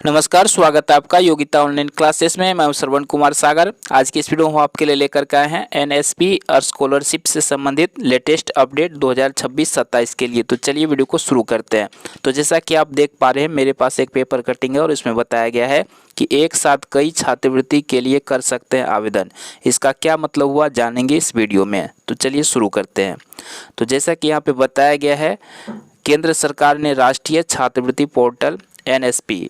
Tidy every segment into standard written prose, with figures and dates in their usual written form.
नमस्कार, स्वागत है आपका योगिता ऑनलाइन क्लासेस में। मैं हूं श्रवण कुमार सागर। आज की इस वीडियो में आपके लिए लेकर के आए हैं एनएसपी और स्कॉलरशिप से संबंधित लेटेस्ट अपडेट 2026-27 के लिए। तो चलिए वीडियो को शुरू करते हैं। तो जैसा कि आप देख पा रहे हैं, मेरे पास एक पेपर कटिंग है और इसमें बताया गया है कि एक साथ कई छात्रवृत्ति के लिए कर सकते हैं आवेदन। इसका क्या मतलब हुआ, जानेंगे इस वीडियो में। तो चलिए शुरू करते हैं। तो जैसा कि यहाँ पे बताया गया है, केंद्र सरकार ने राष्ट्रीय छात्रवृत्ति पोर्टल एनएसपी,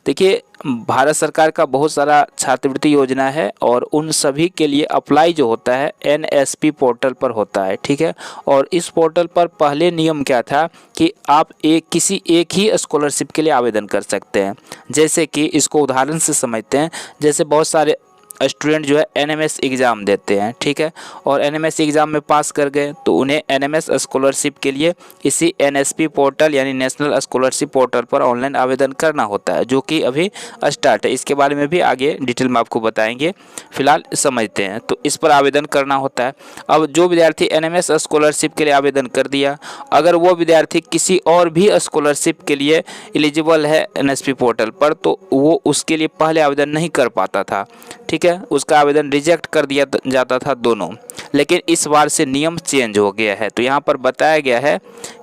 देखिए भारत सरकार का बहुत सारा छात्रवृत्ति योजना है और उन सभी के लिए अप्लाई जो होता है एनएसपी पोर्टल पर होता है, ठीक है। और इस पोर्टल पर पहले नियम क्या था कि आप किसी एक ही स्कॉलरशिप के लिए आवेदन कर सकते हैं। जैसे कि इसको उदाहरण से समझते हैं, जैसे बहुत सारे स्टूडेंट जो है एनएमएस एग्ज़ाम देते हैं, ठीक है, और एनएमएस एग्ज़ाम में पास कर गए तो उन्हें एनएमएस स्कॉलरशिप के लिए इसी एनएसपी पोर्टल यानी नेशनल स्कॉलरशिप पोर्टल पर ऑनलाइन आवेदन करना होता है, जो कि अभी स्टार्ट है। इसके बारे में भी आगे डिटेल में आपको बताएंगे, फिलहाल समझते हैं। तो इस पर आवेदन करना होता है। अब जो विद्यार्थी एनएमएस स्कॉलरशिप के लिए आवेदन कर दिया, अगर वो विद्यार्थी किसी और भी स्कॉलरशिप के लिए एलिजिबल है एनएसपी पोर्टल पर, तो वो उसके लिए पहले आवेदन नहीं कर पाता था, ठीक है, उसका आवेदन रिजेक्ट कर दिया जाता था दोनों। लेकिन इस बार से नियम चेंज हो गया है। तो यहाँ पर बताया गया है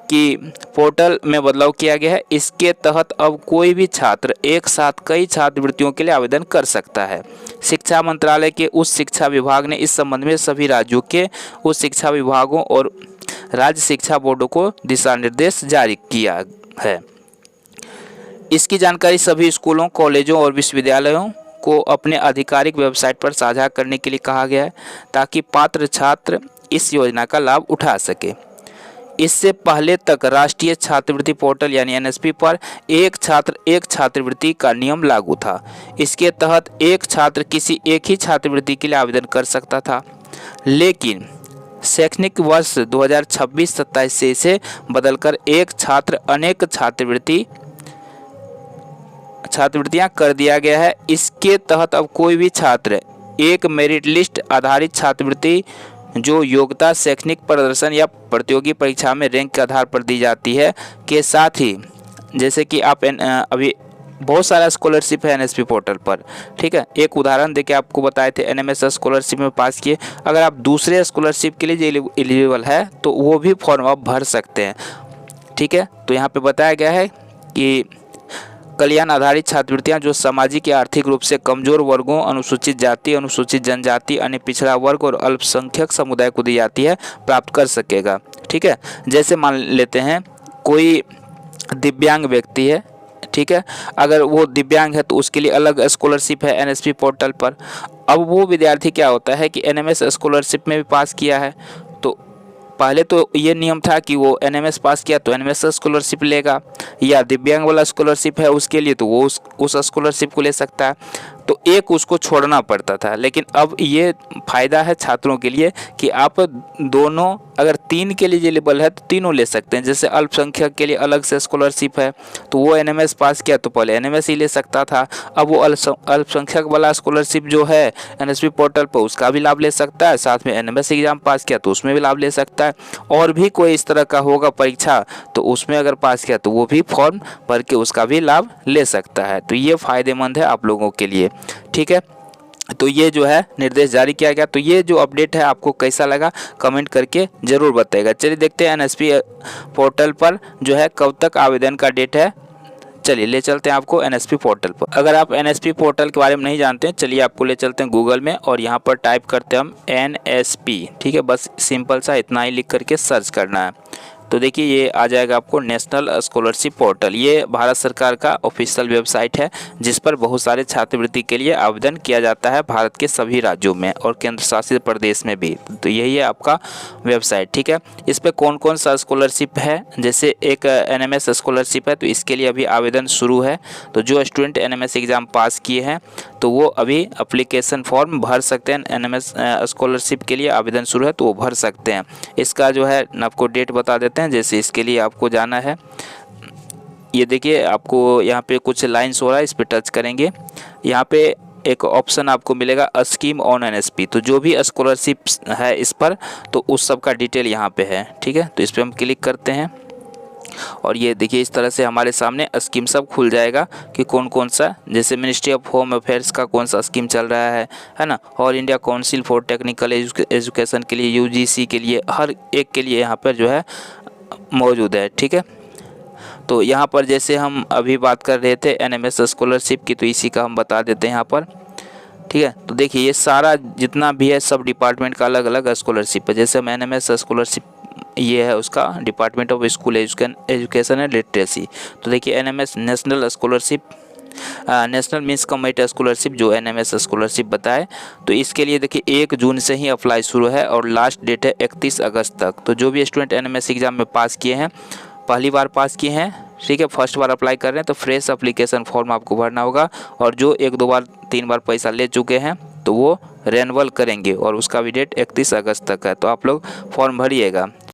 कि पोर्टल में बदलाव किया गया है। इसके तहत अब कोई भी छात्र एक साथ कई छात्रवृत्तियों के लिए आवेदन कर सकता है। शिक्षा मंत्रालय के उच्च शिक्षा विभाग ने इस संबंध में सभी राज्यों के उच्च शिक्षा विभागों और राज्य शिक्षा बोर्डों को दिशा निर्देश जारी किया है। इसकी जानकारी सभी स्कूलों, कॉलेजों और विश्वविद्यालयों को अपने आधिकारिक वेबसाइट पर साझा करने के लिए कहा गया है, ताकि पात्र छात्र इस योजना का लाभ उठा सके। इससे पहले तक राष्ट्रीय छात्रवृत्ति पोर्टल यानी एनएसपी पर एक छात्र एक छात्रवृत्ति का नियम लागू था। इसके तहत एक छात्र किसी एक ही छात्रवृत्ति के लिए आवेदन कर सकता था, लेकिन शैक्षणिक वर्ष 2026-27 से इसे बदलकर एक छात्र अनेक छात्रवृत्तियां कर दिया गया है। इसके तहत अब कोई भी छात्र एक मेरिट लिस्ट आधारित छात्रवृत्ति जो योग्यता, शैक्षणिक प्रदर्शन या प्रतियोगी परीक्षा में रैंक के आधार पर दी जाती है के साथ ही, जैसे कि आप अभी बहुत सारा स्कॉलरशिप है एनएसपी पोर्टल पर, ठीक है। एक उदाहरण देके आपको बताए थे, एनएमएस स्कॉलरशिप में पास किए, अगर आप दूसरे स्कॉलरशिप के लिए जो एलिजिबल है तो वो भी फॉर्म आप भर सकते हैं, ठीक है। तो यहाँ पे बताया गया है कि कल्याण आधारित छात्रवृत्तियां जो सामाजिक या आर्थिक रूप से कमजोर वर्गों, अनुसूचित जाति, अनुसूचित जनजाति, अन्य पिछड़ा वर्ग और अल्पसंख्यक समुदाय को दी जाती है, प्राप्त कर सकेगा, ठीक है। जैसे मान लेते हैं कोई दिव्यांग व्यक्ति है, ठीक है, अगर वो दिव्यांग है तो उसके लिए अलग स्कॉलरशिप है एनएसपी पोर्टल पर। अब वो विद्यार्थी क्या होता है कि एनएमएस स्कॉलरशिप में भी पास किया है, तो पहले तो ये नियम था कि वो एनएमएस पास किया तो एनएमएस स्कॉलरशिप लेगा, या दिव्यांग वाला स्कॉलरशिप है उसके लिए तो वो उस स्कॉलरशिप को ले सकता है। तो एक उसको छोड़ना पड़ता था। लेकिन अब ये फ़ायदा है छात्रों के लिए कि आप दोनों, अगर 3 के लिए एलिजिबल है तो तीनों ले सकते हैं। जैसे अल्पसंख्यक के लिए अलग से स्कॉलरशिप है, तो वो एनएमएस पास किया तो पहले एनएमएस ही ले सकता था। अब वो अल्पसंख्यक वाला स्कॉलरशिप जो है एनएसपी पोर्टल पर, उसका भी लाभ ले सकता है। साथ में एनएमएस एग्जाम पास किया तो उसमें भी लाभ ले सकता है। और भी कोई इस तरह का होगा परीक्षा तो उसमें अगर पास किया तो वो भी फॉर्म भर के उसका भी लाभ ले सकता है। तो ये फ़ायदेमंद है आप लोगों के लिए, ठीक है। तो ये जो है निर्देश जारी किया गया। तो ये जो अपडेट है आपको कैसा लगा कमेंट करके ज़रूर बताइएगा। चलिए देखते हैं एनएसपी पोर्टल पर जो है कब तक आवेदन का डेट है। चलिए ले चलते हैं आपको एनएसपी पोर्टल पर। अगर आप एनएसपी पोर्टल के बारे में नहीं जानते हैं, चलिए आपको ले चलते हैं गूगल में और यहाँ पर टाइप करते हैं हम एनएसपी, ठीक है। बस सिंपल सा इतना ही लिख करके सर्च करना है। तो देखिए ये आ जाएगा आपको नेशनल स्कॉलरशिप पोर्टल। ये भारत सरकार का ऑफिशियल वेबसाइट है जिस पर बहुत सारे छात्रवृत्ति के लिए आवेदन किया जाता है भारत के सभी राज्यों में और केंद्र शासित प्रदेश में भी। तो यही है आपका वेबसाइट, ठीक है। इस पर कौन कौन सा स्कॉलरशिप है, जैसे एक एनएमएस स्कॉलरशिप है तो इसके लिए अभी आवेदन शुरू है। तो जो स्टूडेंट एनएमएस एग्ज़ाम पास किए हैं तो वो अभी एप्लीकेशन फॉर्म भर सकते हैं। एनएमएस स्कॉलरशिप के लिए आवेदन शुरू है तो वो भर सकते हैं। इसका जो है आपको डेट बता देते हैं। जैसे इसके लिए आपको जाना है, ये देखिए आपको यहाँ पे कुछ लाइन्स हो रहा है, इस पे टच करेंगे। यहाँ पे एक ऑप्शन आपको मिलेगा स्कीम ऑन एनएसपी। तो जो भी स्कॉलरशिप है इस पर तो उस सब का डिटेल यहाँ पे है, ठीक है। तो इस पर हम क्लिक करते हैं। और ये देखिए इस तरह से हमारे सामने स्कीम सब खुल जाएगा कि कौन कौन सा, जैसे मिनिस्ट्री ऑफ होम अफेयर्स का कौन सा स्कीम चल रहा है ना, all India council for technical education के लिए, यूजीसी के लिए, हर एक के लिए यहाँ पर जो है मौजूद है। ठीक है, तो यहाँ पर जैसे हम अभी बात कर रहे थे एनएमएस स्कॉलरशिप की, तो इसी का हम बता देते हैं यहाँ पर। ठीक है, तो देखिए ये सारा जितना भी है सब डिपार्टमेंट का अलग अलग स्कॉलरशिप है। जैसे हम एनएमएस स्कॉलरशिप ये है उसका department of school education and literacy. तो देखिए NMS national scholarship, national means community scholarship जो एनएमएस स्कॉलरशिप बताए, तो इसके लिए देखिए 1 जून से ही अप्लाई शुरू है और लास्ट डेट है 31 अगस्त तक। तो जो भी स्टूडेंट एनएमएस एग्ज़ाम में पास किए हैं, पहली बार पास किए हैं, ठीक है, फर्स्ट बार अप्लाई कर रहे हैं, तो फ्रेश एप्लीकेशन फॉर्म आपको भरना होगा। और जो 1-2 बार 3 बार पैसा ले चुके हैं तो वो रेन्यूअल करेंगे और उसका भी डेट 31 अगस्त तक है। तो आप लोग फॉर्म भरिएगा।